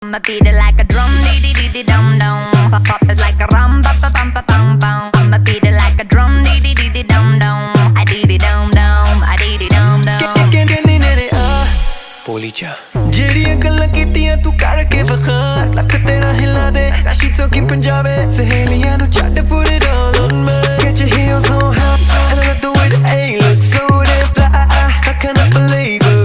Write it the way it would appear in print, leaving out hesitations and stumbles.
I'ma beat it like a drum, dee dee dee dee dum dum. Pop pop it like a rum, pa pa pum pa pum pum. I'ma beat it like a drum, dee dee dee dee dum dum. I dee dee dum dum, I dee dee dum dum. ਕਹਿੰਦੇ ਨੇ ਰੇ ਆ ਬੋਲੀ ਜਾ ਜਿਹੜੀਆਂ ਗੱਲਾਂ ਕੀਤੀਆਂ ਤੂੰ ਕਰਕੇ ਵਖਾ ਲੱਕ ਤੇਰਾ ਹਿਲਾ ਦੇ ਰਾਸ਼ੀ talking ਪੰਜਾਬੀ ਸਹੇਲੀਆਂ ਨੂੰ ਛੱਡ put it all on me. Get your heels on high and I love the way the A looks so damn fly. I cannot believe it.